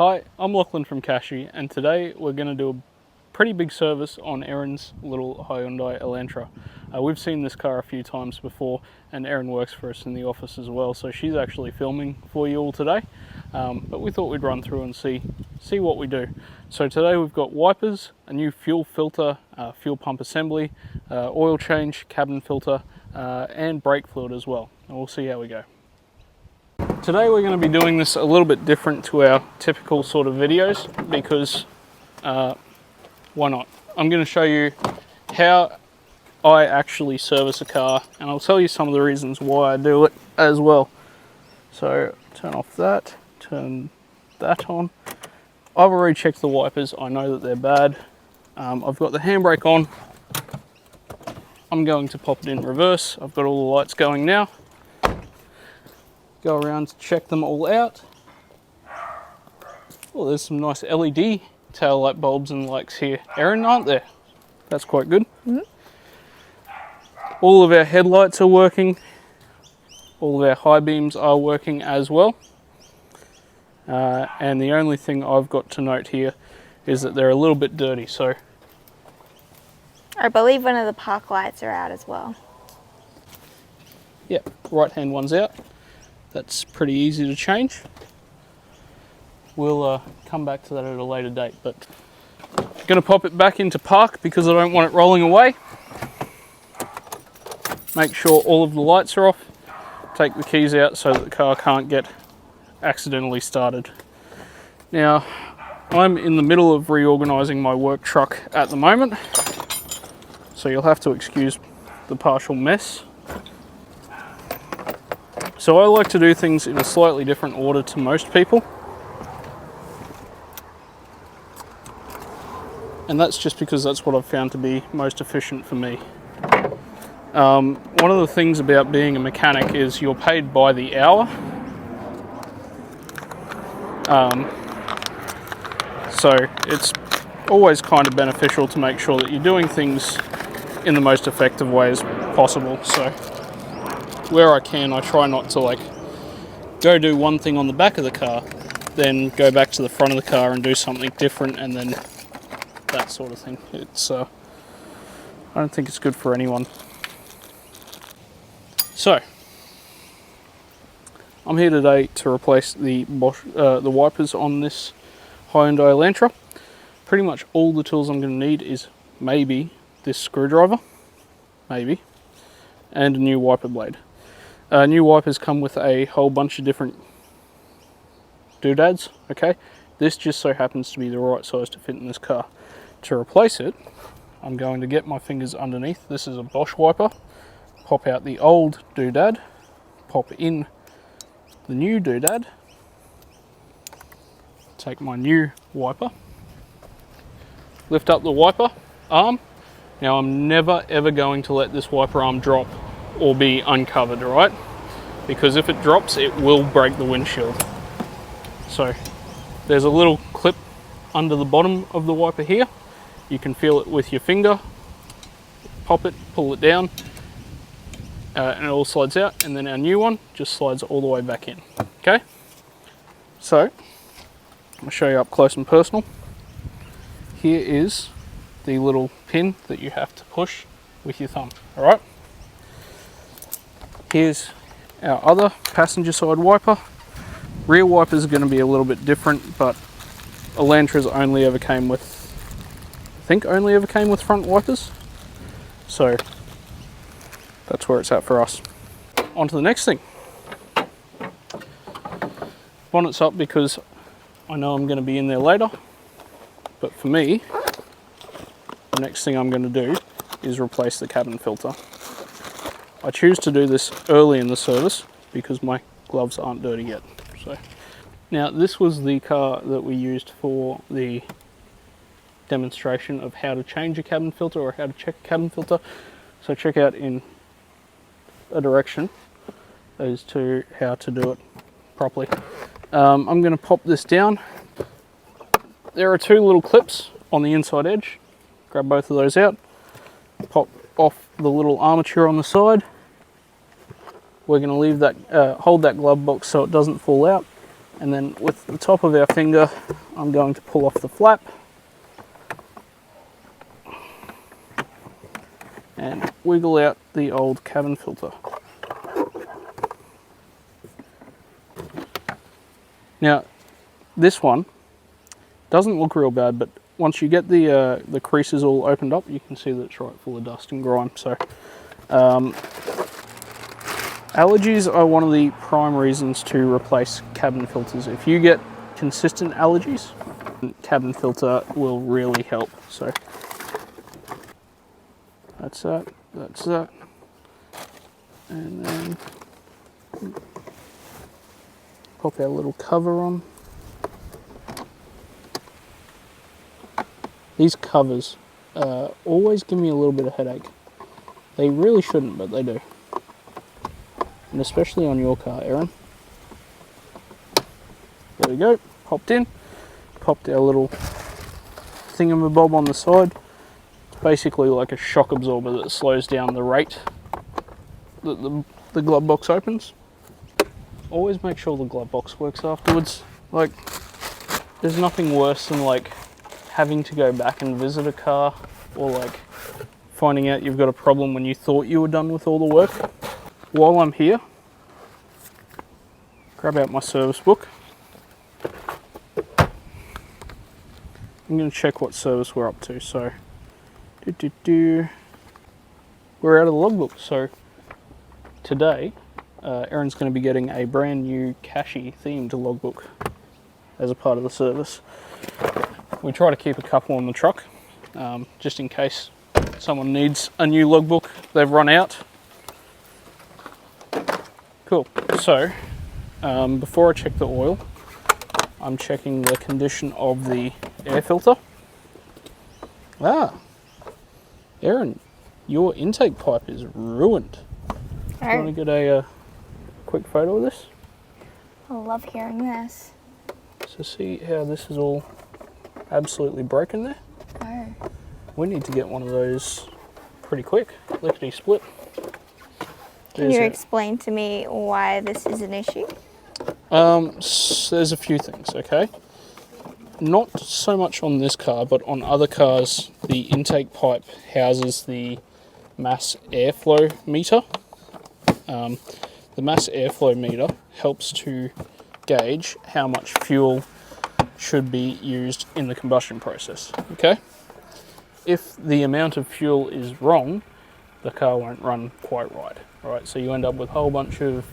Hi, I'm Lachlan from Kashy, and today we're going to do a pretty big service on Erin's little Hyundai Elantra. We've seen this car a few times before, and Erin works for us in the office as well, so she's actually filming for you all today. But we thought we'd run through and see what we do. So today we've got wipers, a new fuel filter, fuel pump assembly, oil change, cabin filter, and brake fluid as well. And we'll see how we go. Today we're going to be doing this a little bit different to our typical sort of videos because why not? I'm going to show you how I actually service a car, and I'll tell you some of the reasons why I do it as well. So turn off that, turn that on. I've already checked the wipers, I know that they're bad. I've got the handbrake on. I'm going to pop it in reverse. I've got all the lights going now. Go around to check them all out. Oh, there's some nice LED tail light bulbs and lights here, Erin, aren't there? That's quite good. Mm-hmm. All of our headlights are working. All of our high beams are working as well. And the only thing I've got to note here is that they're a little bit dirty. So I believe one of the park lights are out as well. Yeah, right hand one's out. That's pretty easy to change. We'll come back to that at a later date, but I'm going to pop it back into park because I don't want it rolling away. Make sure all of the lights are off. Take the keys out so that the car can't get accidentally started. Now, I'm in the middle of reorganising my work truck at the moment, so you'll have to excuse the partial mess. So I like to do things in a slightly different order to most people. And that's just because that's what I've found to be most efficient for me. One of the things about being a mechanic is you're paid by the hour. So it's always kind of beneficial to make sure that you're doing things in the most effective way as possible. So where I can, I try not to go do one thing on the back of the car, then go back to the front of the car and do something different, and then that sort of thing. It's I don't think it's good for anyone. So I'm here today to replace the wipers on this Hyundai Elantra. Pretty much all the tools I'm going to need is maybe this screwdriver, maybe, and a new wiper blade. New wipers come with a whole bunch of different doodads, okay? This just so happens to be the right size to fit in this car. To replace it, I'm going to get my fingers underneath. This is a Bosch wiper. Pop out the old doodad, pop in the new doodad, take my new wiper, lift up the wiper arm. Now I'm never ever going to let this wiper arm drop or be uncovered, right? Because if it drops, it will break the windshield. So there's a little clip under the bottom of the wiper here. You can feel it with your finger. Pop it, pull it down, and it all slides out. And then our new one just slides all the way back in. Okay? So I'll show you up close and personal. Here is the little pin that you have to push with your thumb. All right? Here's our other passenger side wiper. Rear wipers are going to be a little bit different, but Elantras only ever came with front wipers. So that's where it's at for us. On to the next thing. Bonnet's up because I know I'm going to be in there later, but for me, the next thing I'm going to do is replace the cabin filter. I choose to do this early in the service because my gloves aren't dirty yet. So now this was the car that we used for the demonstration of how to change a cabin filter or how to check a cabin filter. So check out in a direction as to how to do it properly. I'm going to pop this down. There are two little clips on the inside edge. Grab both of those out. Pop off the little armature on the side. We're going to leave that, hold that glove box so it doesn't fall out. And then with the top of our finger, I'm going to pull off the flap and wiggle out the old cabin filter. Now, this one doesn't look real bad, but once you get the creases all opened up, you can see that it's right full of dust and grime. So, allergies are one of the prime reasons to replace cabin filters. If you get consistent allergies, cabin filter will really help. So, that's that, and then pop our little cover on. These covers always give me a little bit of headache. They really shouldn't, but they do. And especially on your car, Erin. There we go, popped in. Popped our little thingamabob on the side. It's basically like a shock absorber that slows down the rate that the glove box opens. Always make sure the glove box works afterwards. Like, there's nothing worse than like having to go back and visit a car, or like finding out you've got a problem when you thought you were done with all the work. While I'm here, grab out my service book. I'm going to check what service we're up to. So, we're out of the logbook. So today, Erin's going to be getting a brand new Kashy themed logbook as a part of the service. We try to keep a couple on the truck, just in case someone needs a new logbook, they've run out. Cool. So, before I check the oil, I'm checking the condition of the air filter. Erin, your intake pipe is ruined. Do you want to get a quick photo of this? I love hearing this. So see how this is all absolutely broken there? Oh. We need to get one of those pretty quick. Lickety split. Can you explain to me why this is an issue? So there's a few things, okay? Not so much on this car, but on other cars, the intake pipe houses the mass airflow meter. The mass airflow meter helps to gauge how much fuel should be used in the combustion process, okay? If the amount of fuel is wrong, the car won't run quite right, alright? So you end up with a whole bunch of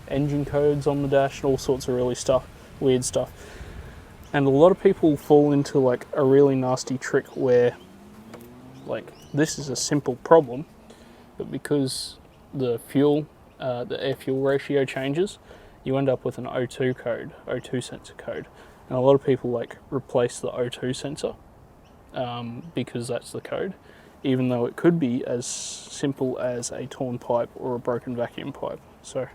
engine codes on the dash and all sorts of really weird stuff. And a lot of people fall into like a really nasty trick where like this is a simple problem, but because the air fuel ratio changes, you end up with an O2 code, O2 sensor code. And a lot of people like replace the O2 sensor because that's the code, even though it could be as simple as a torn pipe or a broken vacuum pipe. So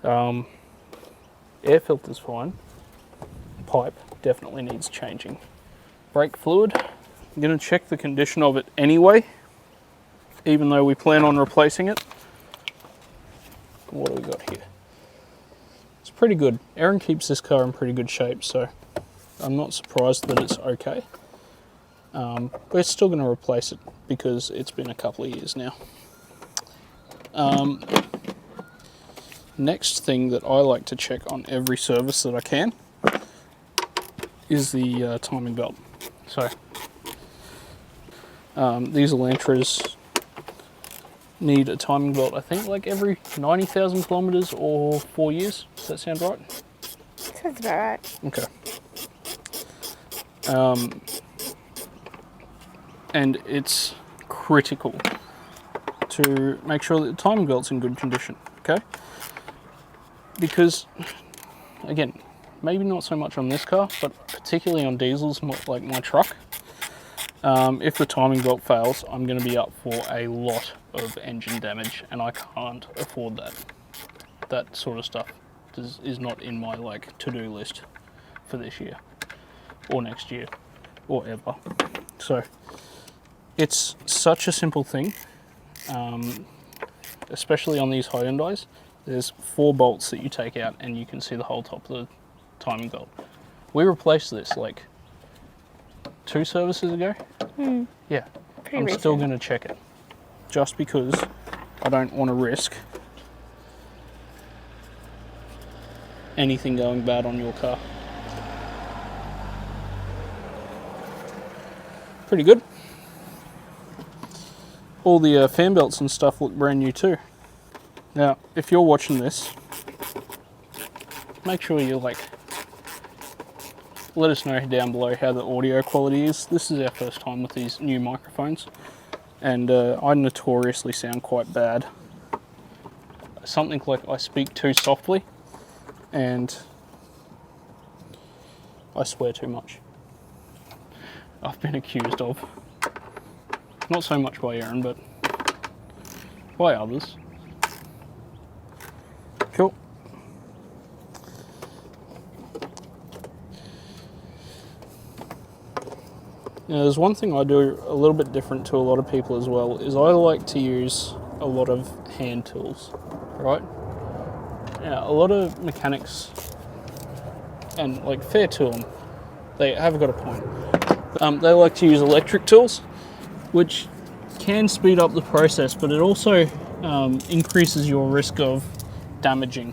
air filter's fine. Pipe definitely needs changing. Brake fluid, I'm going to check the condition of it anyway, even though we plan on replacing it. What do we got here? It's pretty good. Erin keeps this car in pretty good shape, so I'm not surprised that it's okay. We're still going to replace it because it's been a couple of years now. Next thing that I like to check on every service that I can is the timing belt. So these Elantras need a timing belt, I think, like every 90,000 kilometers or 4 years. Does that sound right? Sounds about right. Okay. And it's critical to make sure that the timing belt's in good condition, okay? Because, again, maybe not so much on this car, but particularly on diesels like my truck, if the timing belt fails, I'm going to be up for a lot of engine damage, and I can't afford that. That sort of stuff is not in my like to-do list for this year, or next year, or ever. So it's such a simple thing, especially on these Hyundais. there's 4 bolts that you take out and you can see the whole top of the timing belt. We replaced this like 2 services ago. Yeah, I'm still going to check it just because I don't want to risk anything going bad on your car. Pretty good. All the fan belts and stuff look brand new too. Now, if you're watching this, make sure you let us know down below how the audio quality is. This is our first time with these new microphones, and I notoriously sound quite bad. Something like I speak too softly, and I swear too much. I've been accused of. Not so much by Erin, but by others. Cool. Now, there's one thing I do a little bit different to a lot of people as well, is I like to use a lot of hand tools, right? Now, a lot of mechanics, and like fair to them, they have got a point. They like to use electric tools, which can speed up the process, but it also increases your risk of damaging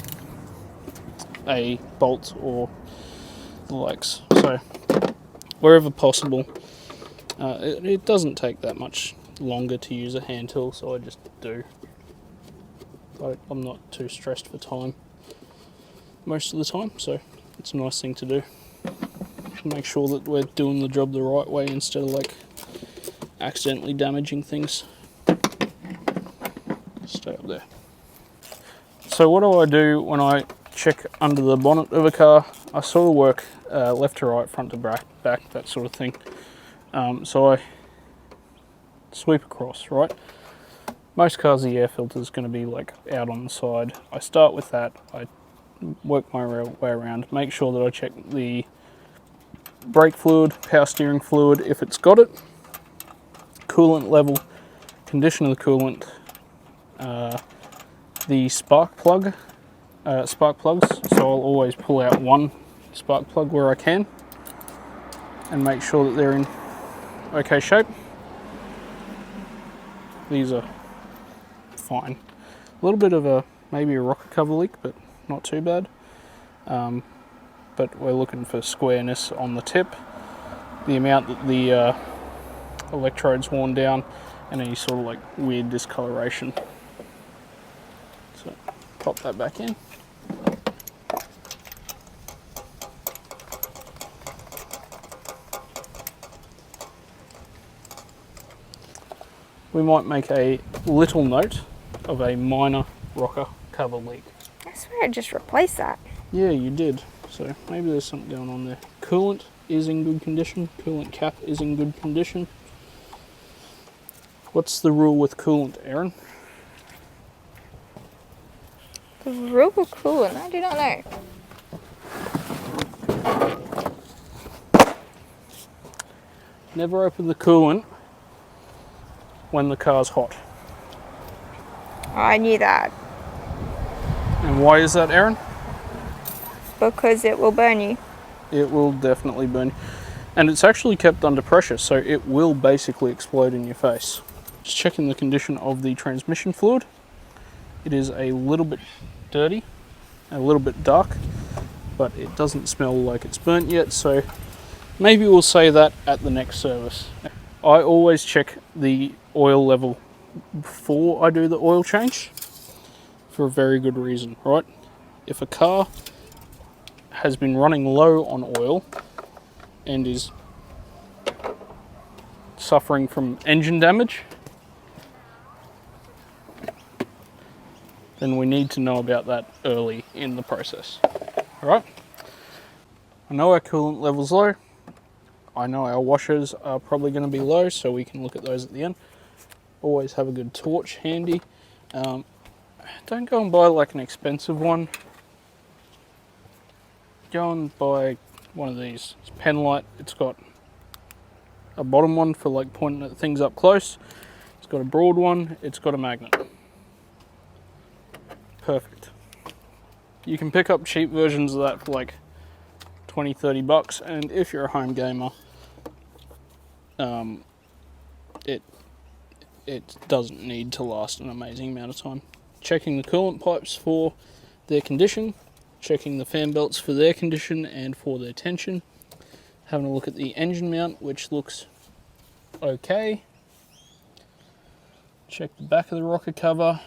a bolt or the likes. So wherever possible, it doesn't take that much longer to use a hand tool, so I just do. I'm not too stressed for time most of the time, so it's a nice thing to do. Make sure that we're doing the job the right way instead of like accidentally damaging things. Stay up there. So what do I do when I check under the bonnet of a car? I sort of work left to right, front to back, that sort of thing. So I sweep across, right? Most cars, the air filter is going to be like out on the side. I start with that. I work my way around, make sure that I check the brake fluid, power steering fluid, if it's got it, coolant level, condition of the coolant, the spark plugs. So I'll always pull out one spark plug where I can and make sure that they're in okay shape. These are fine. A little bit of maybe a rocker cover leak, but not too bad. But we're looking for squareness on the tip, the amount that the electrode's worn down, and any sort of like weird discoloration. So pop that back in. We might make a little note of a minor rocker cover leak. I swear I just replaced that. Yeah, you did. So maybe there's something going on there. Coolant is in good condition. Coolant cap is in good condition. What's the rule with coolant, Erin? The rule with coolant? I do not know. Never open the coolant when the car's hot. Oh, I knew that. And why is that, Erin? Because it will burn you. It will definitely burn you. And it's actually kept under pressure, so it will basically explode in your face. Just checking the condition of the transmission fluid. It is a little bit dirty, a little bit dark, but it doesn't smell like it's burnt yet, so maybe we'll say that at the next service. I always check the oil level before I do the oil change for a very good reason, right? If a car has been running low on oil and is suffering from engine damage, then we need to know about that early in the process. Alright? I know our coolant level's low. I know our washers are probably going to be low, so we can look at those at the end. Always have a good torch handy. Don't go and buy like an expensive one. Go and buy one of these. It's pen light. It's got a bottom one for like pointing at things up close. It's got a broad one. It's got a magnet. Perfect. You can pick up cheap versions of that for like 20-30 bucks, and if you're a home gamer, it doesn't need to last an amazing amount of time. Checking the coolant pipes for their condition, checking the fan belts for their condition and for their tension, having a look at the engine mount, which looks okay. Check the back of the rocker cover,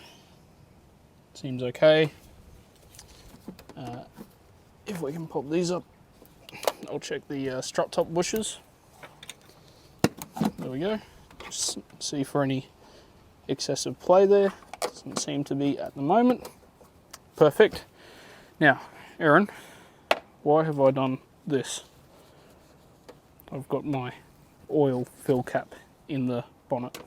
seems okay. If we can pop these up, I'll check the strut top bushes. There we go. Just see for any excessive play there. Doesn't seem to be at the moment. Perfect. Now, Erin, why have I done this? I've got my oil fill cap in the bonnet.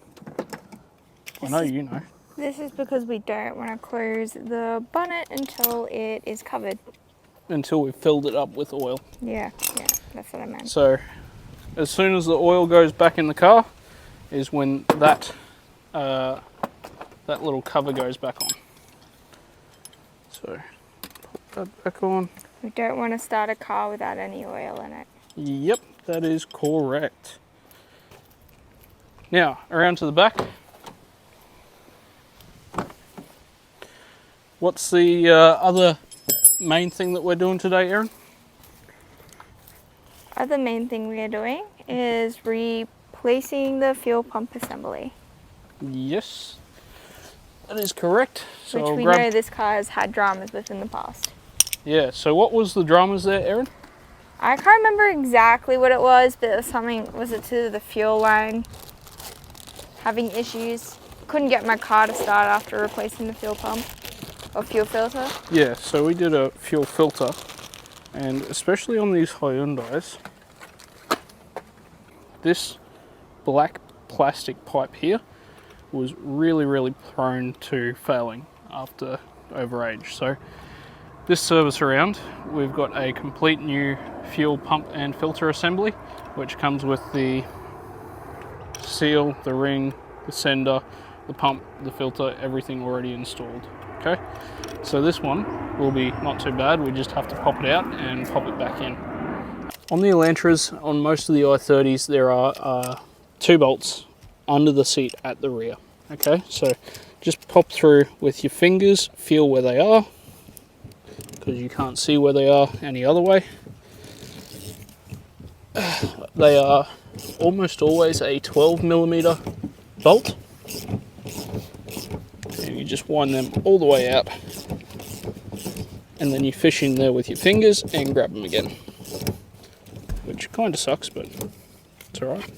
I know you know. This is because we don't want to close the bonnet until it is covered. Until we've filled it up with oil. Yeah, that's what I meant. So, as soon as the oil goes back in the car, is when that that little cover goes back on. So, pop that back on. We don't want to start a car without any oil in it. Yep, that is correct. Now, around to the back. What's the other main thing that we're doing today, Erin? Other main thing we are doing is replacing the fuel pump assembly. Yes, that is correct. So Which we know this car has had dramas with in the past. Yeah, so what was the dramas there, Erin? I can't remember exactly what it was, but it was something, was it to the fuel line having issues? Couldn't get my car to start after replacing the fuel pump or fuel filter. Yeah, so we did a fuel filter, and especially on these Hyundais, this black plastic pipe here was really prone to failing after overage. So this service around, we've got a complete new fuel pump and filter assembly, which comes with the seal, the ring, the sender, the pump, the filter, everything already installed. Okay, so this one will be not too bad. We just have to pop it out and pop it back in. On the Elantras, on most of the i30s, there are 2 bolts under the seat at the rear. Okay, so just pop through with your fingers, feel where they are, because you can't see where they are any other way. They are almost always a 12mm bolt, and you just wind them all the way out, and then you fish in there with your fingers and grab them again, which kind of sucks, but it's alright.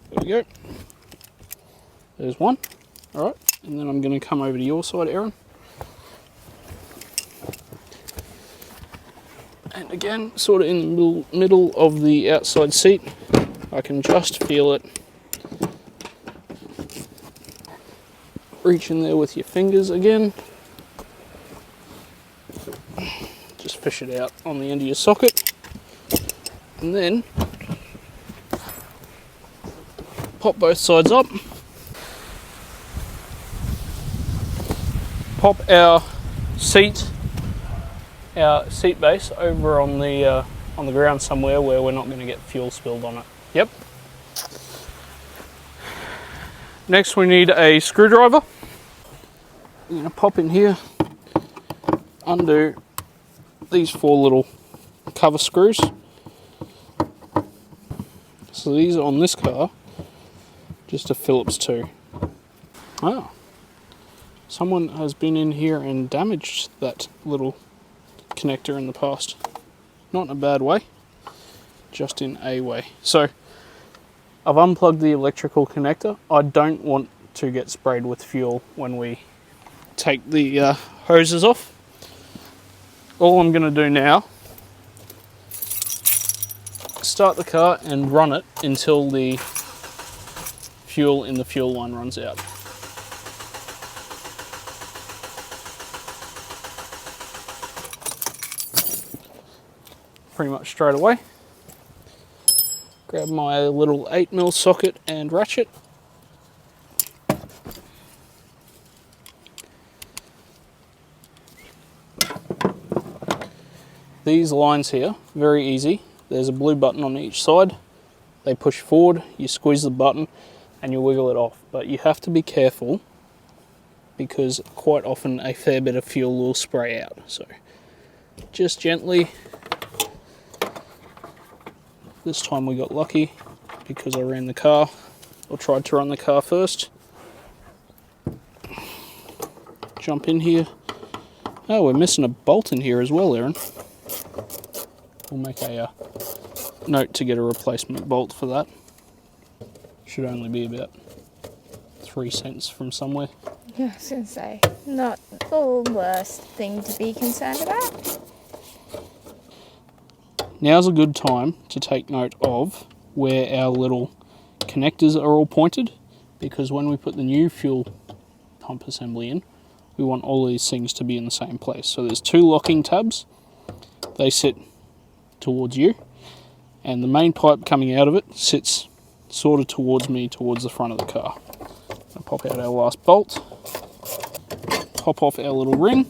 There we go. There's one. Alright, and then I'm going to come over to your side, Erin. And again, sort of in the middle of the outside seat, I can just feel it. Reach in there with your fingers again. Just fish it out on the end of your socket. And then pop both sides up. Pop our seat base over on the ground somewhere where we're not going to get fuel spilled on it. Yep. Next we need a screwdriver. We're going to pop in here, undo these 4 little cover screws. So these are on this car, just a Phillips 2. Oh, someone has been in here and damaged that little connector in the past. Not in a bad way, just in a way. So I've unplugged the electrical connector. I don't want to get sprayed with fuel when we take the hoses off. All I'm going to do now, start the car and run it until the fuel in the fuel line runs out. Pretty much straight away. Grab my little 8mm socket and ratchet. these lines here, very easy. There's a blue button on each side. They push forward, you squeeze the button and you wiggle it off. But you have to be careful because quite often a fair bit of fuel will spray out. So just gently. This time we got lucky because I ran the car, or tried to run the car first. Jump in here. Oh, we're missing a bolt in here as well, Erin. We'll make a note to get a replacement bolt for that. Should only be about 3 cents from somewhere. Yeah, I was going to say, not the worst thing to be concerned about. Now's a good time to take note of where our little connectors are all pointed, because when we put the new fuel pump assembly in, we want all these things to be in the same place. So there's 2 locking tabs. They sit towards you, and the main pipe coming out of it sits sort of towards me, towards the front of the car. I'll pop out our last bolt, pop off our little ring,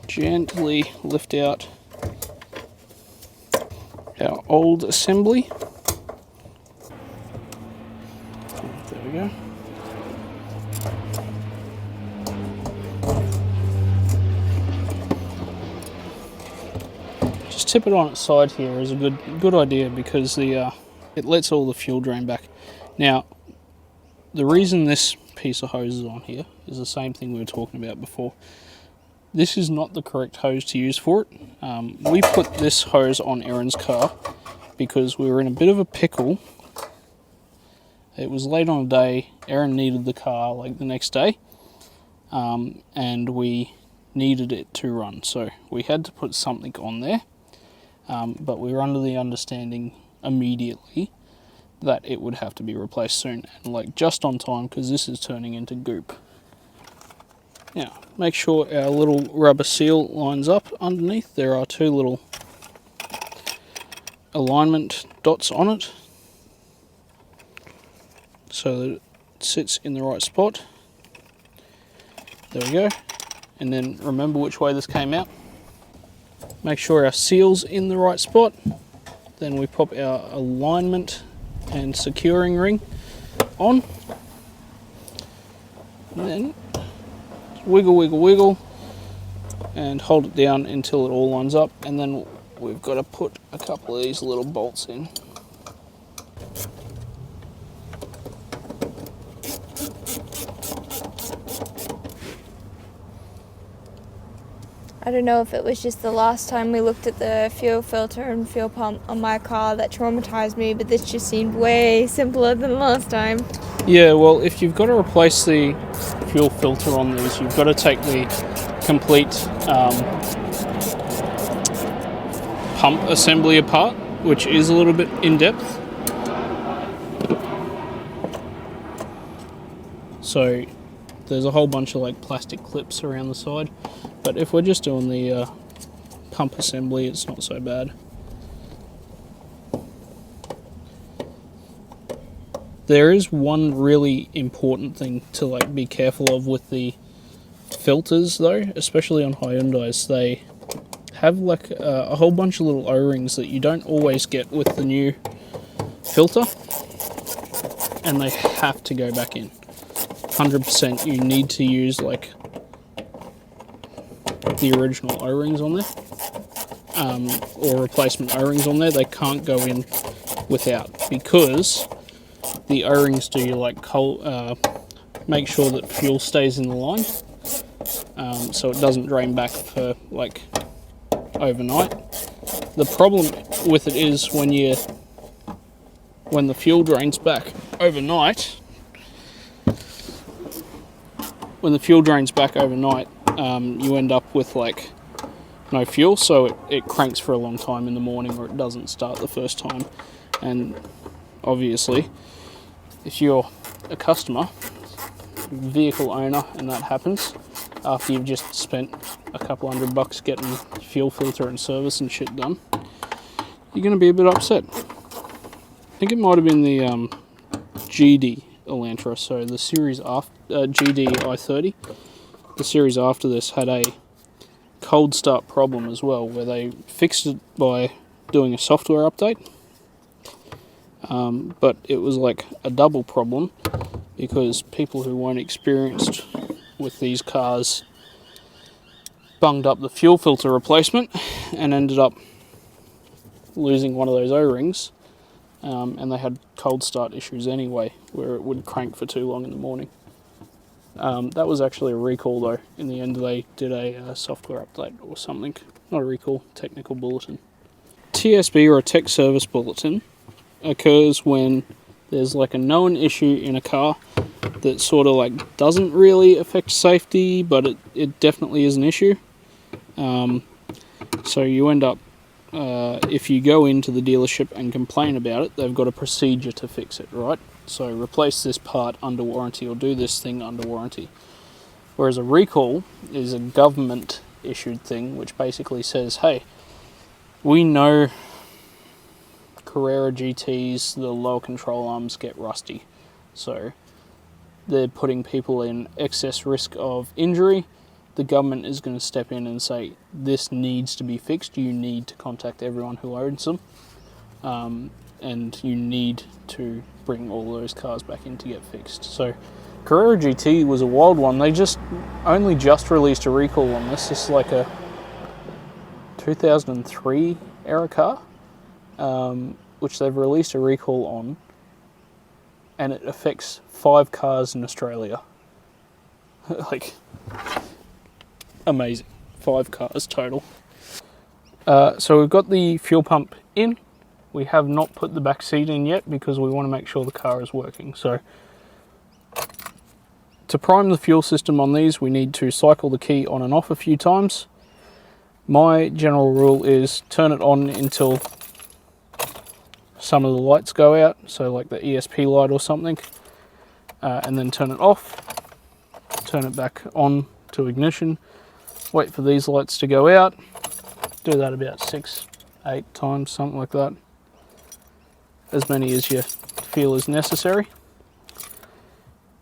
gently lift out our old assembly. There we go. Just tip it on its side here is a good idea, because it lets all the fuel drain back. Now, the reason this piece of hose is on here is the same thing we were talking about before. This is not the correct hose to use for it. We put this hose on Erin's car because we were in a bit of a pickle. It was late on a day, Erin needed the car like the next day, and we needed it to run. So we had to put something on there, but we were under the understanding immediately that it would have to be replaced soon, and like just on time, because this is turning into goop. Now, make sure our little rubber seal lines up underneath. There are 2 little alignment dots on it, so that it sits in the right spot. There we go. And then remember which way this came out. Make sure our seal's in the right spot. Then we pop our alignment and securing ring on. And then wiggle, wiggle, wiggle, and hold it down until it all lines up. And then we've got to put a couple of these little bolts in. I don't know if it was just the last time we looked at the fuel filter and fuel pump on my car that traumatized me, but this just seemed way simpler than last time. Yeah, well, if you've got to replace the fuel filter on these, you've got to take the complete pump assembly apart, which is a little bit in depth. So there's a whole bunch of like plastic clips around the side, but if we're just doing the pump assembly, it's not so bad. There is one really important thing to like be careful of with the filters though, especially on Hyundais. They have like a whole bunch of little O-rings that you don't always get with the new filter, and they have to go back in. 100% you need to use like the original O-rings on there, or replacement O-rings on there. They can't go in without, because the O-rings do like make sure that fuel stays in the line, so it doesn't drain back for like overnight. The problem with it is when the fuel drains back overnight, you end up with like no fuel, so it cranks for a long time in the morning, or it doesn't start the first time. And obviously, if you're a customer, vehicle owner, and that happens after you've just spent a couple $100 getting fuel filter and service and shit done, you're going to be a bit upset. I think it might have been the GD Elantra, so the series after GD i30. The series after this had a cold start problem as well, where they fixed it by doing a software update. But it was like a double problem because people who weren't experienced with these cars bunged up the fuel filter replacement and ended up losing one of those O-rings, and they had cold start issues anyway, where it would crank for too long in the morning. That was actually a recall though. In the end they did a software update or something. Not a recall, technical bulletin. TSB, or a tech service bulletin, occurs when there's like a known issue in a car that sort of like doesn't really affect safety, but it definitely is an issue. So you end up, if you go into the dealership and complain about it, they've got a procedure to fix it, right? So replace this part under warranty or do this thing under warranty. Whereas a recall is a government issued thing which basically says, hey, we know Carrera GTs, the lower control arms get rusty. So they're putting people in excess risk of injury. The government is going to step in and say, this needs to be fixed. You need to contact everyone who owns them. And you need to bring all those cars back in to get fixed. So Carrera GT was a wild one. They only just released a recall on this. This is like a 2003 era car, which they've released a recall on, and it affects 5 cars in Australia. Like, amazing. 5 cars total. So we've got the fuel pump in. We have not put the back seat in yet because we want to make sure the car is working. So to prime the fuel system on these, we need to cycle the key on and off a few times. My general rule is turn it on until some of the lights go out, so like the ESP light or something, and then turn it off, turn it back on to ignition, wait for these lights to go out, do that about 6, 8 times, something like that, as many as you feel is necessary.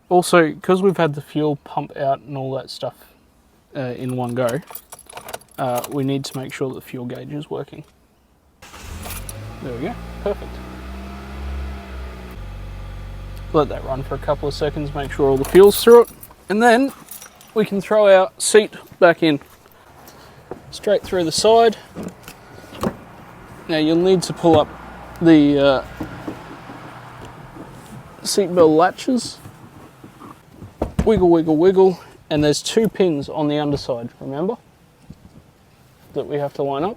Also, because we've had the fuel pump out and all that stuff in one go, we need to make sure that the fuel gauge is working. There we go, perfect. Let that run for a couple of seconds, make sure all the fuel's through it, and then we can throw our seat back in. Straight through the side. Now you'll need to pull up the seatbelt latches. Wiggle, wiggle, wiggle, and there's 2 pins on the underside, remember? That we have to line up.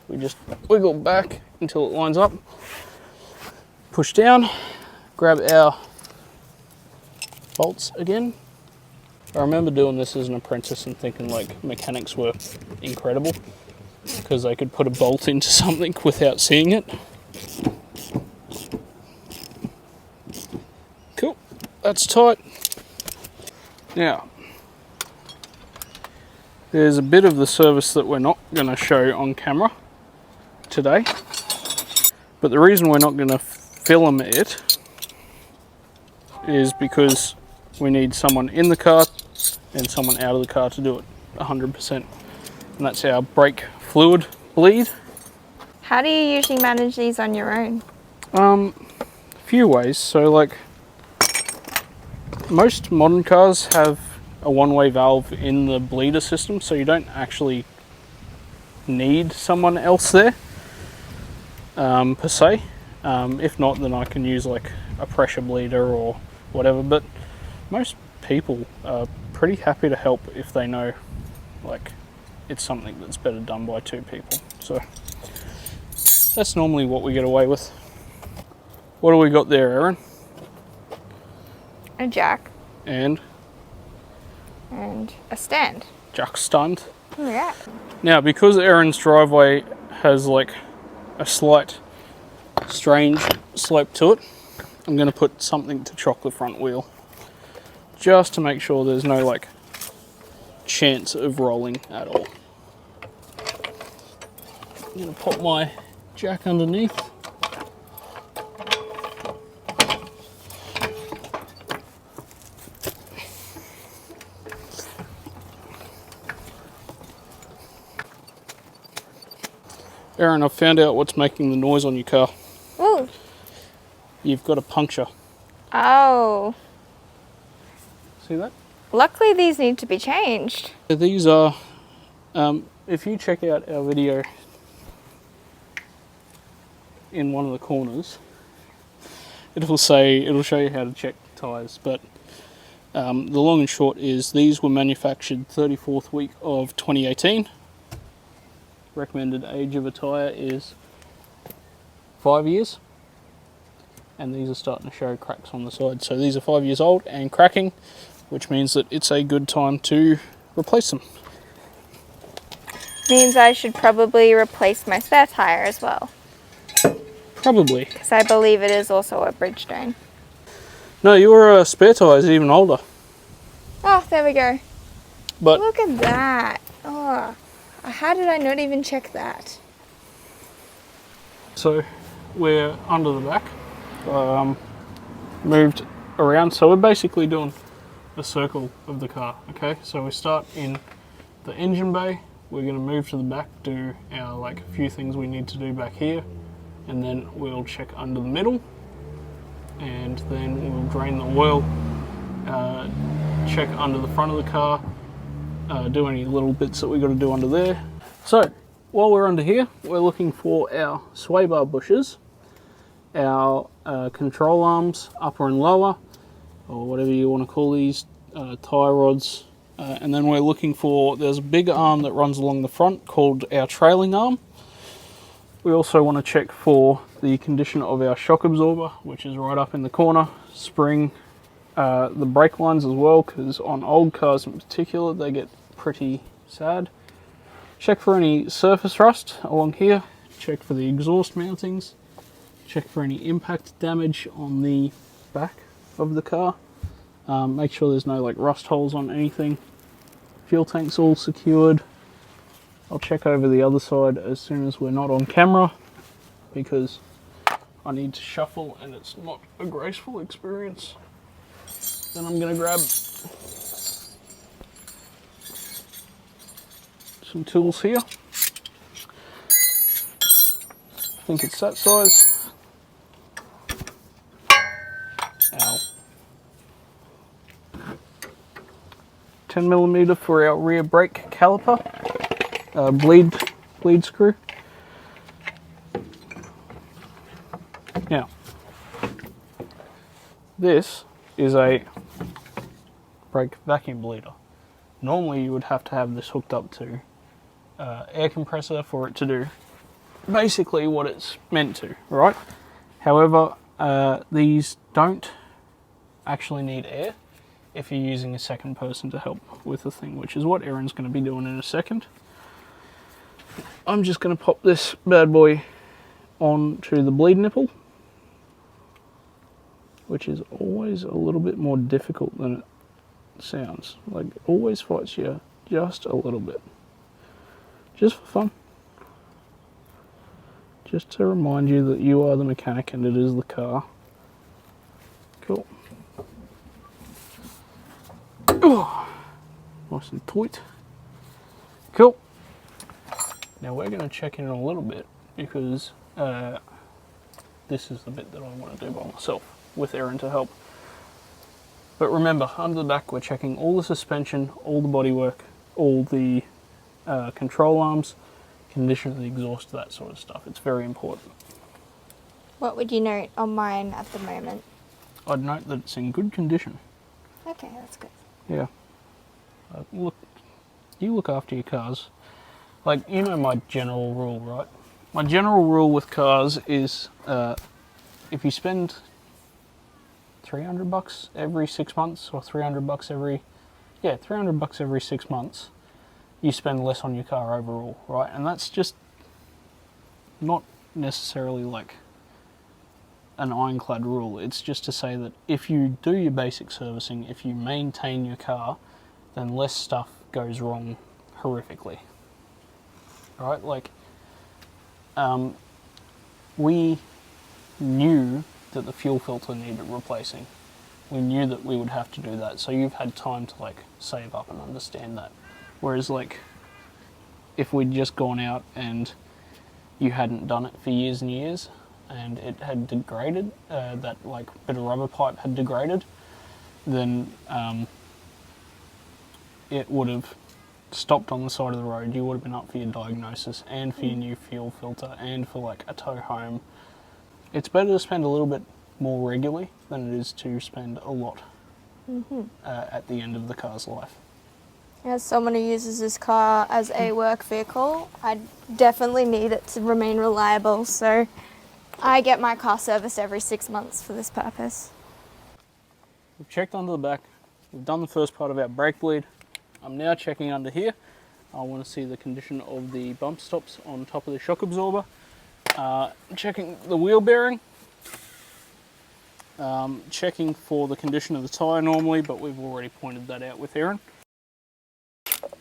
We just wiggle back until it lines up. Push down, grab our bolts again. I remember doing this as an apprentice and thinking like mechanics were incredible because they could put a bolt into something without seeing it. Cool, that's tight. Now, there's a bit of the service that we're not going to show on camera today, but the reason we're not going to film it is because we need someone in the car and someone out of the car to do it 100%, and that's our brake fluid bleed. How do you usually manage these on your own? A few ways. So like most modern cars have a one-way valve in the bleeder system, so you don't actually need someone else there per se. If not, then I can use like a pressure bleeder or whatever, but most people are pretty happy to help if they know like it's something that's better done by 2 people. So that's normally what we get away with. What do we got there, Erin? A jack. And A stand. jack stand. Yeah. Now, because Erin's driveway has like a slight strange slope to it, I'm going to put something to chock the front wheel just to make sure there's no like chance of rolling at all. I'm going to pop my jack underneath. Erin, I've found out what's making the noise on your car. Ooh. You've got a puncture. Oh. See that? Luckily these need to be changed. These are, if you check out our video in one of the corners, it'll show you how to check tyres, but the long and short is these were manufactured 34th week of 2018. Recommended age of a tyre is 5 years, and these are starting to show cracks on the side. So these are 5 years old and cracking, which means that it's a good time to replace them. Means I should probably replace my spare tyre as well. Probably. Because I believe it is also a bridge drain. No, your spare tyre is even older. Oh, there we go. But look at that. Oh, how did I not even check that? So we're under the back, moved around. So we're basically doing a circle of the car. Okay, so we start in the engine bay. We're going to move to the back, do our few things we need to do back here, and then we'll check under the middle, and then we'll drain the oil, check under the front of the car, do any little bits that we got to do under there. So while we're under here, we're looking for our sway bar bushes, our control arms, upper and lower, or whatever you want to call these, tie rods, and then we're looking for, there's a big arm that runs along the front called our trailing arm. We also want to check for the condition of our shock absorber, which is right up in the corner, spring, the brake lines as well, because on old cars in particular they get pretty sad. Check for any surface rust along here, check for the exhaust mountings, check for any impact damage on the back of the car, make sure there's no rust holes on anything. Fuel tank's all secured. I'll check over the other side as soon as we're not on camera, because I need to shuffle and it's not a graceful experience. Then I'm going to grab some tools here. I think it's that size. Ow. 10mm for our rear brake caliper. Bleed screw. Now, this is a brake vacuum bleeder. Normally you would have to have this hooked up to air compressor for it to do basically what it's meant to, right? However, these don't actually need air if you're using a second person to help with the thing, which is what Erin's going to be doing in a second. I'm just going to pop this bad boy onto the bleed nipple, which is always a little bit more difficult than it sounds. It always fights you just a little bit. Just for fun. Just to remind you that you are the mechanic and it is the car. Cool. Oh, nice and tight. Cool. Now we're going to check in a little bit, because this is the bit that I want to do by myself with Erin to help. But remember, under the back we're checking all the suspension, all the bodywork, all the control arms, condition of the exhaust, that sort of stuff. It's very important. What would you note on mine at the moment? I'd note that it's in good condition. Okay, that's good. Yeah. You look after your cars. You know my general rule, right? My general rule with cars is if you spend $300 every 6 months, or $300 every 6 months, you spend less on your car overall, right? And that's just not necessarily an ironclad rule. It's just to say that if you do your basic servicing, if you maintain your car, then less stuff goes wrong horrifically. Right? We knew that the fuel filter needed replacing. We knew that we would have to do that, so you've had time to save up and understand that. Whereas if we'd just gone out and you hadn't done it for years and years and it had degraded, that like bit of rubber pipe had degraded, then it would have stopped on the side of the road. You would have been up for your diagnosis and for your new fuel filter and for like a tow home. It's better to spend a little bit more regularly than it is to spend a lot at the end of the car's life. As someone who uses this car as a work vehicle, I definitely need it to remain reliable, so I get my car serviced every 6 months for this purpose. We've checked under the back, we've done the first part of our brake bleed. I'm now checking under here. I want to see the condition of the bump stops on top of the shock absorber. Checking the wheel bearing. Checking for the condition of the tyre normally, but we've already pointed that out with Erin.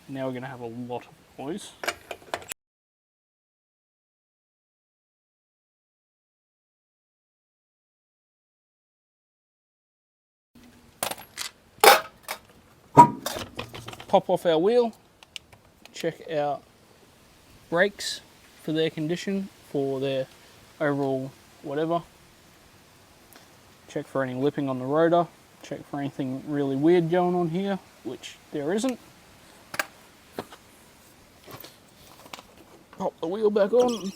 Now we're going to have a lot of noise. Pop off our wheel, check our brakes for their condition, for their overall whatever. Check for any lipping on the rotor, check for anything really weird going on here, which there isn't. Pop the wheel back on.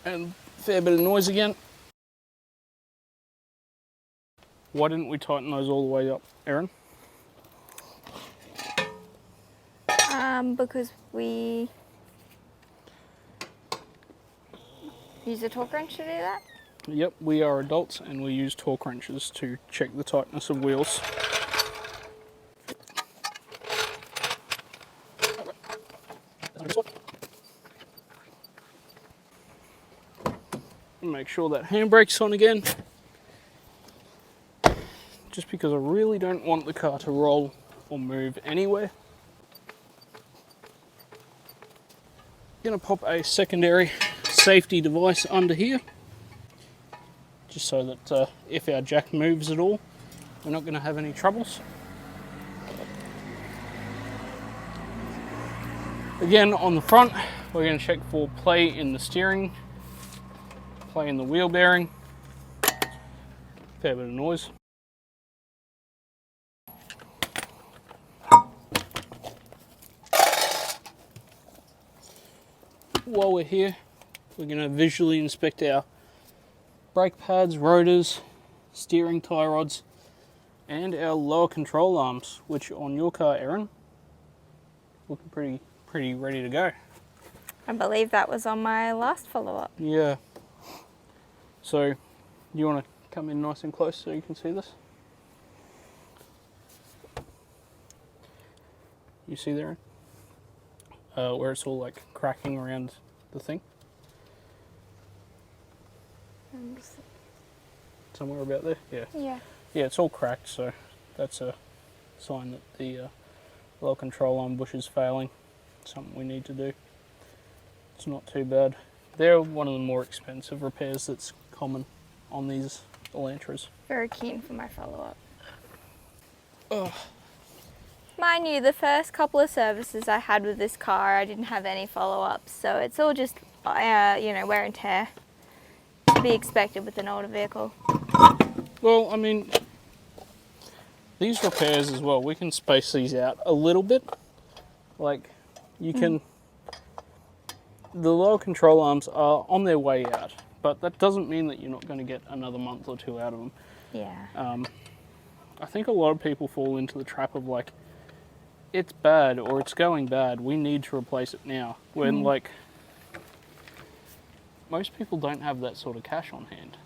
And a fair bit of noise again. Why didn't we tighten those all the way up, Erin? Because we use a torque wrench to do that. Yep, we are adults and we use torque wrenches to check the tightness of wheels. Make sure that handbrake's on again. Just because I really don't want the car to roll or move anywhere. Gonna pop a secondary safety device under here, just so that if our jack moves at all, we're not gonna have any troubles. Again, on the front, we're gonna check for play in the steering, play in the wheel bearing, fair bit of noise. While we're here, we're going to visually inspect our brake pads, rotors, steering tie rods, and our lower control arms, which on your car, Erin, looking pretty ready to go. I believe that was on my last follow-up. Yeah. So, you want to come in nice and close so you can see this? You see there? Where it's all like cracking around the thing. Somewhere about there? Yeah. Yeah. Yeah, it's all cracked, so that's a sign that the lower control arm bush is failing. Something we need to do. It's not too bad. They're one of the more expensive repairs that's common on these Elantras. Very keen for my follow-up. Ugh. Mind you, the first couple of services I had with this car, I didn't have any follow-ups, so it's all just, wear and tear to be expected with an older vehicle. Well, I mean, these repairs as well, we can space these out a little bit. Like, you can, the lower control arms are on their way out, but that doesn't mean that you're not going to get another month or two out of them. Yeah. I think a lot of people fall into the trap of like, it's bad or it's going bad, we need to replace it now. When like, most people don't have that sort of cash on hand.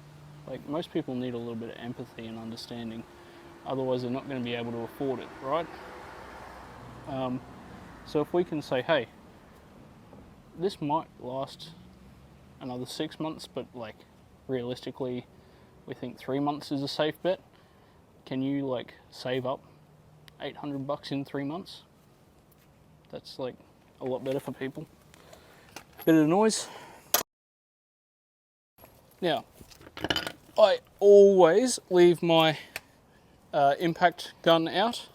Like most people need a little bit of empathy and understanding, otherwise they're not going to be able to afford it, right? So if we can say, hey, this might last another 6 months, but like realistically, we think 3 months is a safe bet. Can you like save up $800 in 3 months? That's like a lot better for people. Bit of noise. Now, I always leave my impact gun out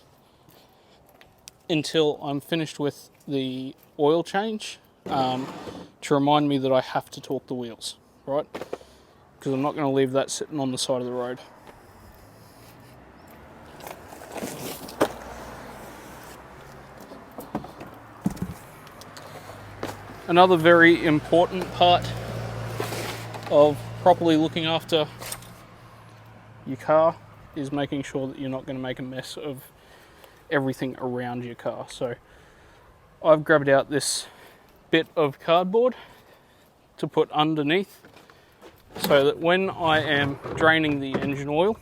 until I'm finished with the oil change, to remind me that I have to torque the wheels, right? Because I'm not going to leave that sitting on the side of the road. Another very important part of properly looking after your car is making sure that you're not going to make a mess of everything around your car. So I've grabbed out this bit of cardboard to put underneath so that when I am draining the engine oil,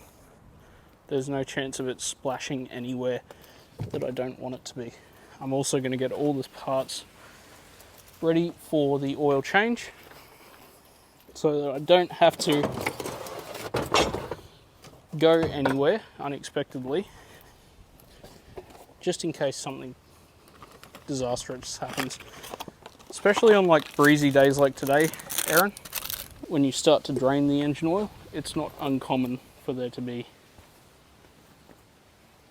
there's no chance of it splashing anywhere that I don't want it to be. I'm also going to get all the parts ready for the oil change so that I don't have to go anywhere unexpectedly, just in case something disastrous happens. Especially on like breezy days like today, Erin, when you start to drain the engine oil, it's not uncommon for there to be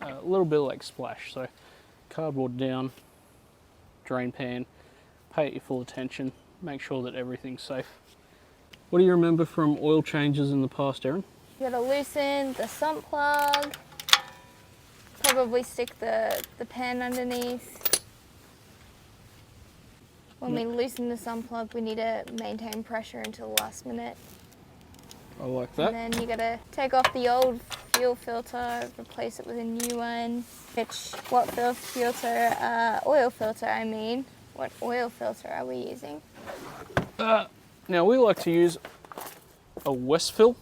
a little bit like splash. So cardboard down, drain pan, pay it your full attention, make sure that everything's safe. What do you remember from oil changes in the past, Erin? You gotta loosen the sump plug, probably stick the pan underneath. When we loosen the sump plug, we need to maintain pressure until the last minute. I like that. And then you gotta take off the old fuel filter, replace it with a new one. What oil filter, I mean. What oil filter are we using? Now we like to use a Westfill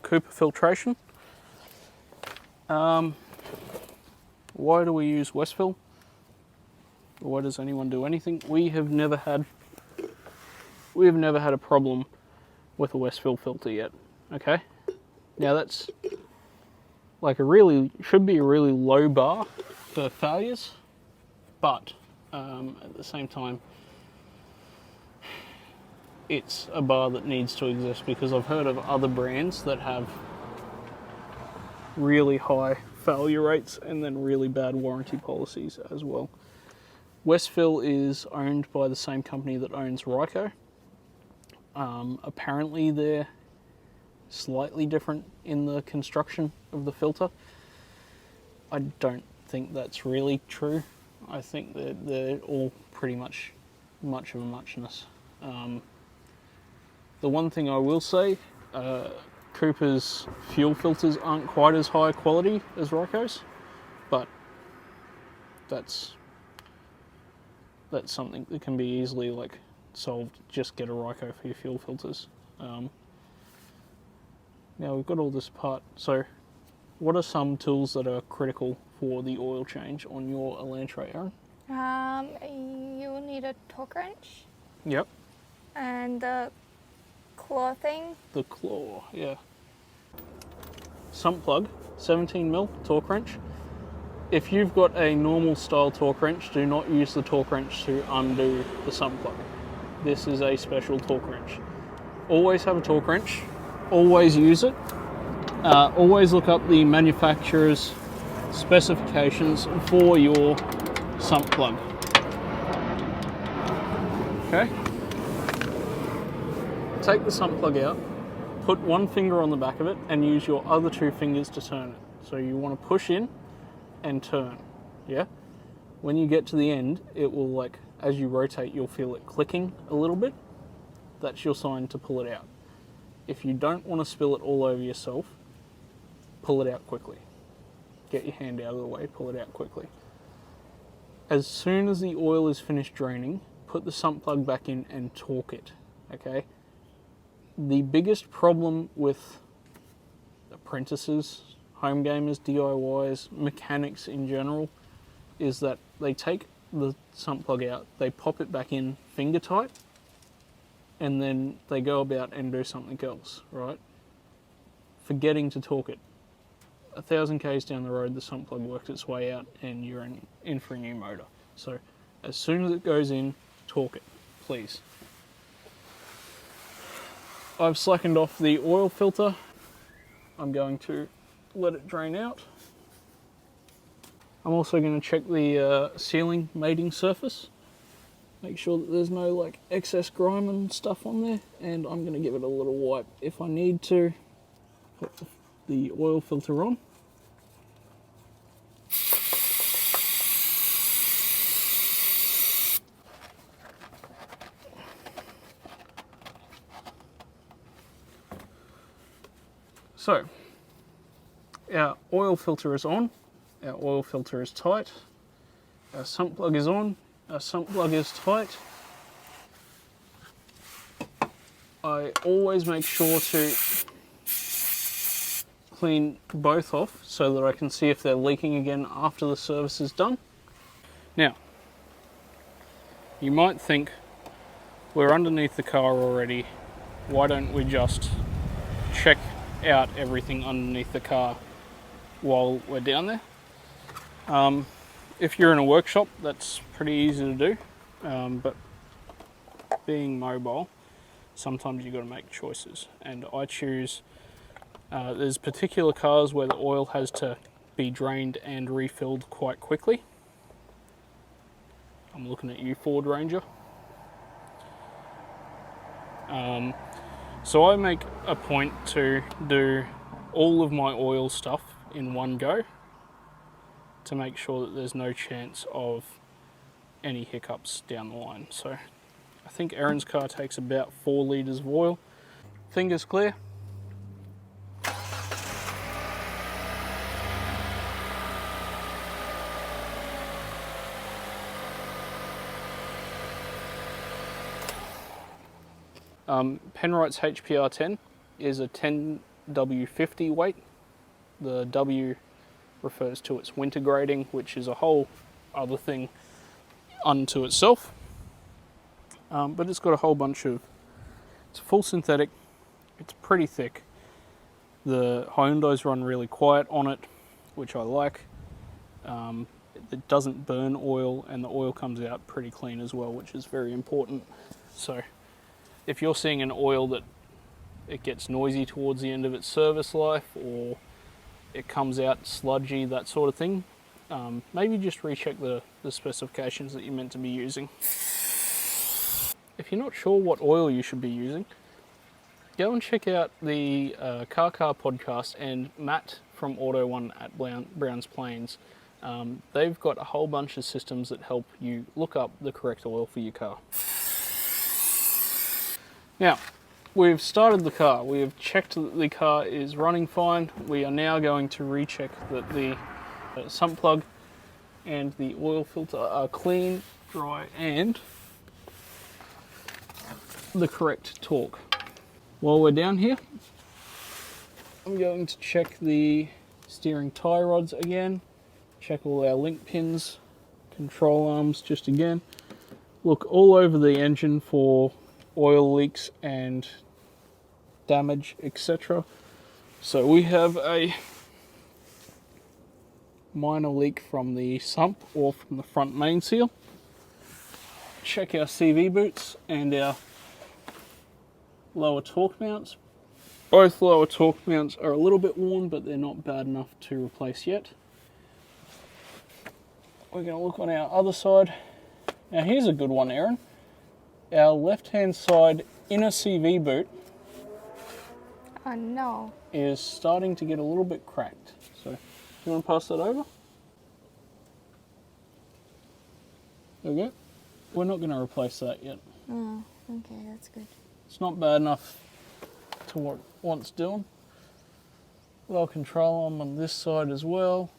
Cooper filtration. Why do we use Westfill? Why does anyone do anything? We have never had a problem with a Westfill filter yet. Okay, now that's like should be a really low bar for failures, but at the same time, it's a bar that needs to exist because I've heard of other brands that have really high failure rates and then really bad warranty policies as well. Westfill is owned by the same company that owns Ryco. Apparently they're slightly different in the construction of the filter. I don't think that's really true. I think that they're all pretty much of a muchness. The one thing I will say, Cooper's fuel filters aren't quite as high quality as Ryco's, but that's something that can be easily like solved. Just get a Ryco for your fuel filters. Now we've got all this apart. So what are some tools that are critical for the oil change on your Elantra, Erin? You will need a torque wrench. Yep. And the claw thing. The claw, yeah. Sump plug, 17mm torque wrench. If you've got a normal style torque wrench, do not use the torque wrench to undo the sump plug. This is a special torque wrench. Always have a torque wrench, always use it. Always look up the manufacturer's specifications for your sump plug. Okay? Take the sump plug out, put one finger on the back of it and use your other two fingers to turn it. So you want to push in and turn, yeah? When you get to the end, it will like, as you rotate, you'll feel it clicking a little bit. That's your sign to pull it out. If you don't want to spill it all over yourself, pull it out quickly. Get your hand out of the way, pull it out quickly. As soon as the oil is finished draining, put the sump plug back in and torque it, okay? The biggest problem with apprentices, home gamers, DIYs, mechanics in general, is that they take the sump plug out, they pop it back in finger tight, and then they go about and do something else, right? Forgetting to torque it. 1,000 k's down the road, the sump plug works its way out and you're in for a new motor. So as soon as it goes in, torque it, please. I've slackened off the oil filter. I'm going to let it drain out. I'm also going to check the sealing mating surface. Make sure that there's no like excess grime and stuff on there, and I'm going to give it a little wipe if I need to. Put the oil filter on. So, our oil filter is on, our oil filter is tight, our sump plug is on, our sump plug is tight. I always make sure to clean both off so that I can see if they're leaking again after the service is done. Now, you might think we're underneath the car already, why don't we just check out everything underneath the car while we're down there? If you're in a workshop, that's pretty easy to do, but being mobile, sometimes you've got to make choices, and I choose, there's particular cars where the oil has to be drained and refilled quite quickly. I'm looking at you, Ford Ranger. So I make a point to do all of my oil stuff in one go to make sure that there's no chance of any hiccups down the line. So I think Erin's car takes about 4 litres of oil. Fingers clear. Penrite's HPR10 is a 10W50 weight. The W refers to its winter grading, which is a whole other thing unto itself. But it's got a whole bunch of, it's full synthetic, it's pretty thick. The Hyundais run really quiet on it, which I like. It doesn't burn oil, and the oil comes out pretty clean as well, which is very important. So if you're seeing an oil that it gets noisy towards the end of its service life, or it comes out sludgy, that sort of thing, maybe just recheck the specifications that you're meant to be using. If you're not sure what oil you should be using, go and check out the Car podcast and Matt from Auto One at Browns Plains. They've got a whole bunch of systems that help you look up the correct oil for your car. Now, we've started the car. We have checked that the car is running fine. We are now going to recheck that the sump plug and the oil filter are clean, dry, and the correct torque. While we're down here, I'm going to check the steering tie rods again, check all our link pins, control arms just again, look all over the engine for oil leaks and damage, etc. So we have a minor leak from the sump or from the front main seal. Check our CV boots and our lower torque mounts. Both lower torque mounts are a little bit worn, but they're not bad enough to replace yet. We're going to look on our other side. Now here's a good one, Erin. Our left-hand side inner CV boot Oh no. is starting to get a little bit cracked. So, you want to pass that over? There we go. We're not going to replace that yet. Oh, okay, that's good. It's not bad enough to what wants doing. Lower control arm on this side as well.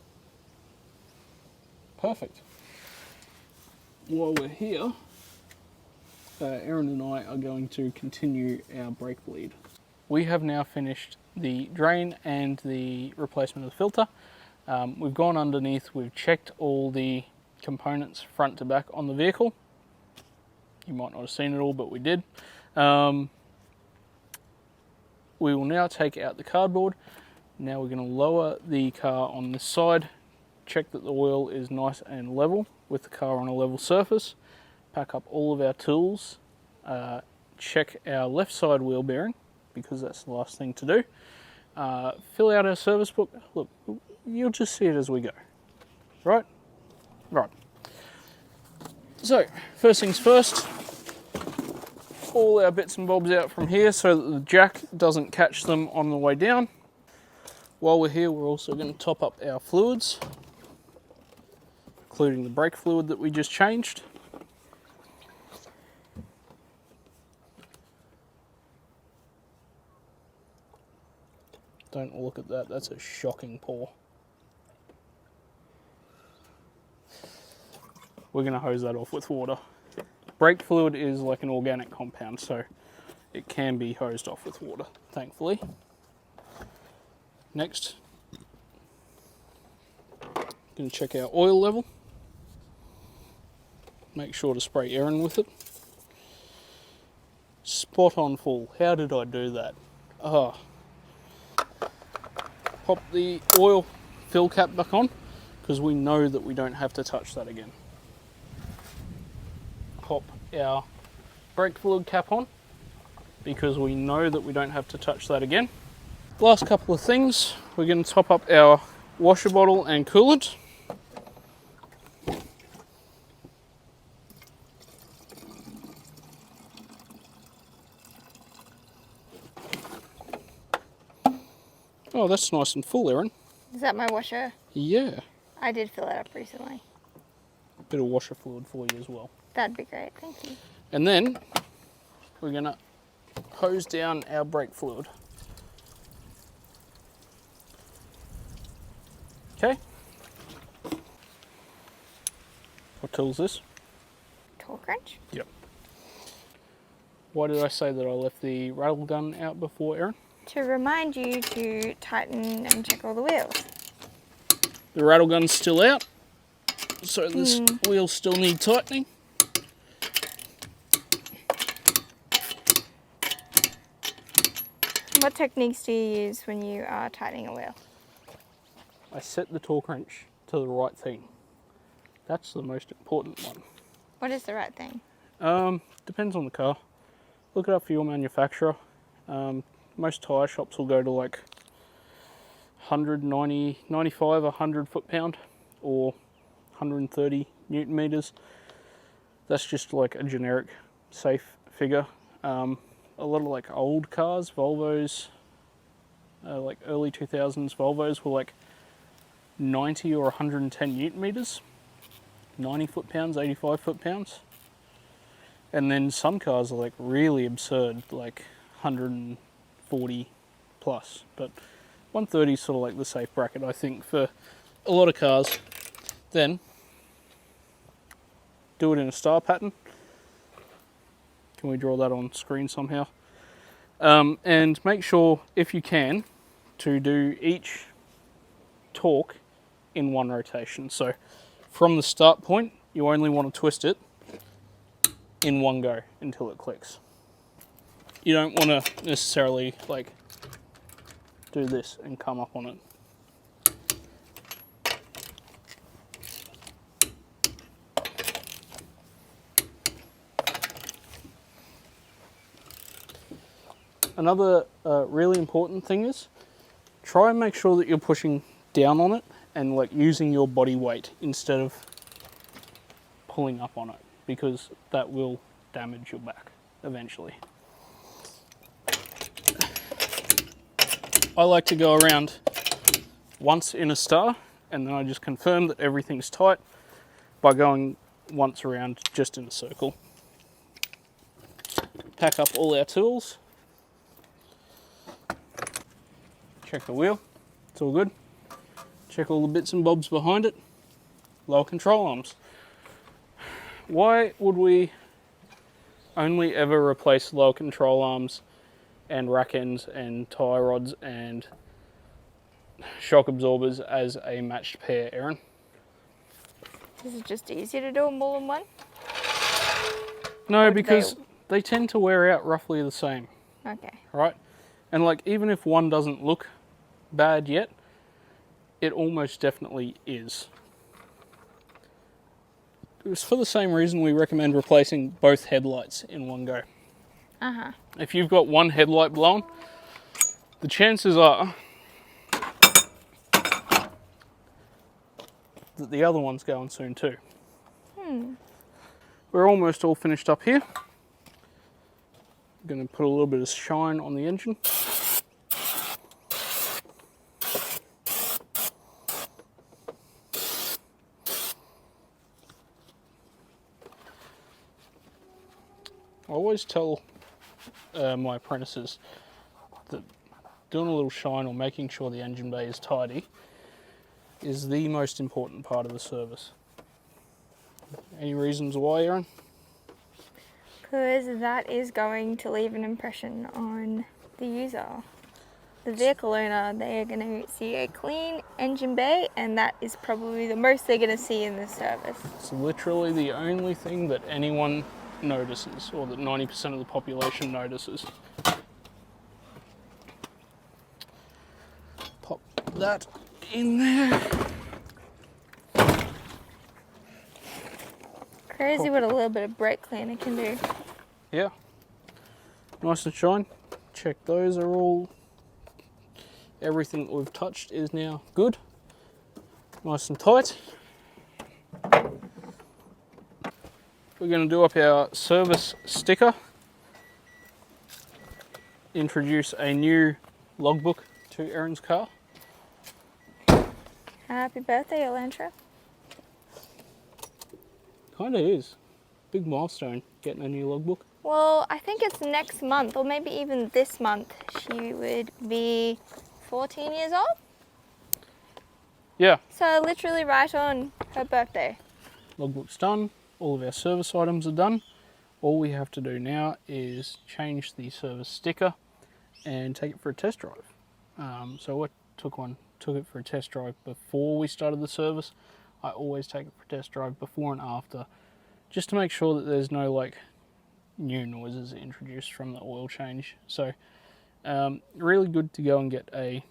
Perfect. While we're here, Erin and I are going to continue our brake bleed. We have now finished the drain and the replacement of the filter. We've gone underneath, we've checked all the components front to back on the vehicle. You might not have seen it all, but we did. We will now take out the cardboard. Now we're going to lower the car on this side, check that the oil is nice and level with the car on a level surface, pack up all of our tools, check our left side wheel bearing because that's the last thing to do. Fill out our service book. Look, you'll just see it as we go. Right? Right. So, first things first, all our bits and bobs out from here so that the jack doesn't catch them on the way down. While we're here, we're also going to top up our fluids, including the brake fluid that we just changed. Don't look at that, that's a shocking pour. We're going to hose that off with water. Brake fluid is like an organic compound, so it can be hosed off with water, thankfully. Next, going to check our oil level. Make sure to spray Erin with it. Spot on full. How did I do that? Pop the oil fill cap back on, because we know that we don't have to touch that again. Pop our brake fluid cap on, because we know that we don't have to touch that again. Last couple of things, we're going to top up our washer bottle and coolant. Oh, that's nice and full, Erin. Is that my washer? Yeah. I did fill it up recently. Bit of washer fluid for you as well. That'd be great, thank you. And then we're going to hose down our brake fluid. Okay. What tool is this? Torque wrench? Yep. Why did I say that I left the rattle gun out before, Erin? To remind you to tighten and check all the wheels. The rattle gun's still out, so this wheels still need tightening. What techniques do you use when you are tightening a wheel? I set the torque wrench to the right thing. That's the most important one. What is the right thing? Depends on the car. Look it up for your manufacturer. Most tyre shops will go to like 190, 95, 100 foot-pound or 130 newton meters. That's just like a generic safe figure. A lot of like old cars, Volvos, like early 2000s Volvos were like 90 or 110 newton meters, 90 foot-pounds, 85 foot-pounds. And then some cars are like really absurd, like 140 plus, but 130 is sort of like the safe bracket, I think, for a lot of cars. Then do it in a star pattern. Can we draw that on screen somehow? And make sure, if you can, to do each torque in one rotation. So from the start point, you only want to twist it in one go until it clicks. You don't want to necessarily like do this and come up on it. Another really important thing is try and make sure that you're pushing down on it and like using your body weight instead of pulling up on it, because that will damage your back eventually. I like to go around once in a star and then I just confirm that everything's tight by going once around just in a circle. Pack up all our tools. Check the wheel, it's all good. Check all the bits and bobs behind it. Lower control arms. Why would we only ever replace lower control arms and rack ends and tie rods and shock absorbers as a matched pair, Erin? Is it just easier to do them all in one? No, because they tend to wear out roughly the same. Okay. Right? And like, even if one doesn't look bad yet, it almost definitely is. It's for the same reason we recommend replacing both headlights in one go. If you've got one headlight blown, the chances are that the other one's going soon too. We're almost all finished up here. I'm going to put a little bit of shine on the engine. I always tell my apprentices that doing a little shine or making sure the engine bay is tidy is the most important part of the service. Any reasons why, Erin? Because that is going to leave an impression on the user. The vehicle owner, they are going to see a clean engine bay, and that is probably the most they're going to see in this service. It's literally the only thing that anyone notices, or that 90% of the population notices. Pop that in there. Crazy what a little bit of brake cleaner can do. Yeah. Nice and shine. Check those are all, everything that we've touched is now good. Nice and tight. We're going to do up our service sticker. Introduce a new logbook to Erin's car. Happy birthday, Elantra. Kind of is. Big milestone, getting a new logbook. Well, I think it's next month, or maybe even this month. She would be 14 years old. Yeah. So literally right on her birthday. Logbook's done. All of our service items are done. All we have to do now is change the service sticker and take it for a test drive. So I took it for a test drive before we started the service. I always take it for a test drive before and after, just to make sure that there's no like new noises introduced from the oil change. So really good to go and get a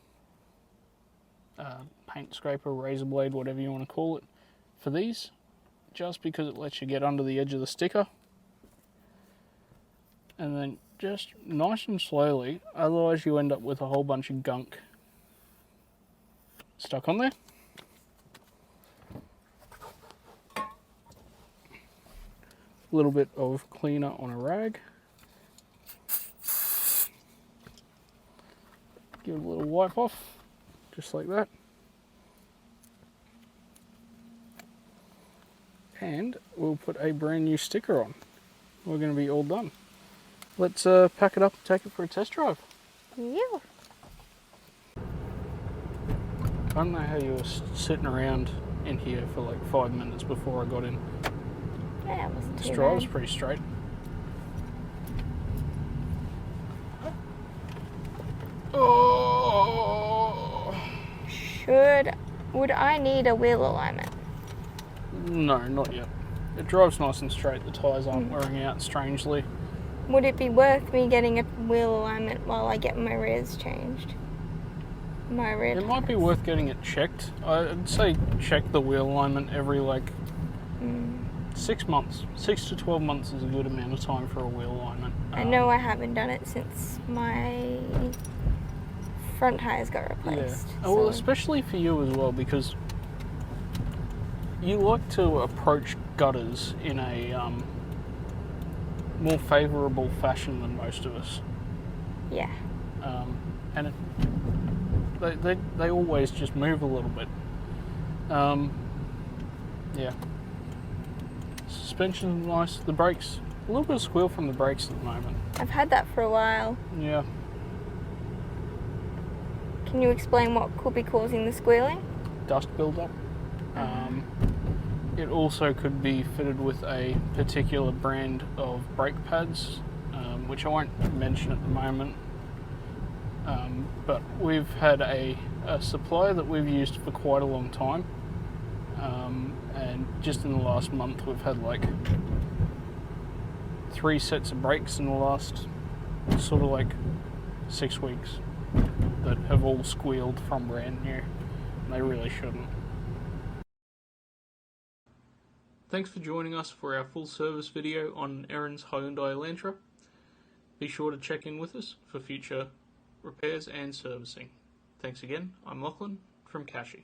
paint scraper, razor blade, whatever you want to call it, for these, just because it lets you get under the edge of the sticker. And then just nice and slowly, otherwise you end up with a whole bunch of gunk stuck on there. A little bit of cleaner on a rag. Give it a little wipe off, just like that. And we'll put a brand new sticker on. We're going to be all done. Let's pack it up and take it for a test drive. Yeah. I don't know how you were sitting around in here for like 5 minutes before I got in. Yeah, it wasn't too This drive's bad. pretty straight. Oh! Would I need a wheel alignment? No, not yet. It drives nice and straight. The tyres aren't wearing out strangely. Would it be worth me getting a wheel alignment while I get my rears changed? My rear It might be worth getting it checked. I'd say check the wheel alignment every like 6 months. 6 to 12 months is a good amount of time for a wheel alignment. I know I haven't done it since my front tires got replaced. Yeah. Well, especially for you as well, because you like to approach gutters in a more favourable fashion than most of us. Yeah. And they always just move a little bit. Yeah. Suspension's nice. The brakes, a little bit of squeal from the brakes at the moment. I've had that for a while. Yeah. Can you explain what could be causing the squealing? Dust buildup. It also could be fitted with a particular brand of brake pads, which I won't mention at the moment. But we've had a supplier that we've used for quite a long time, and just in the last month we've had like 3 sets of brakes in the last sort of like 6 weeks that have all squealed from brand new, and they really shouldn't. Thanks for joining us for our full service video on Erin's Hyundai Elantra. Be sure to check in with us for future repairs and servicing. Thanks again. I'm Lachlan from Kashy.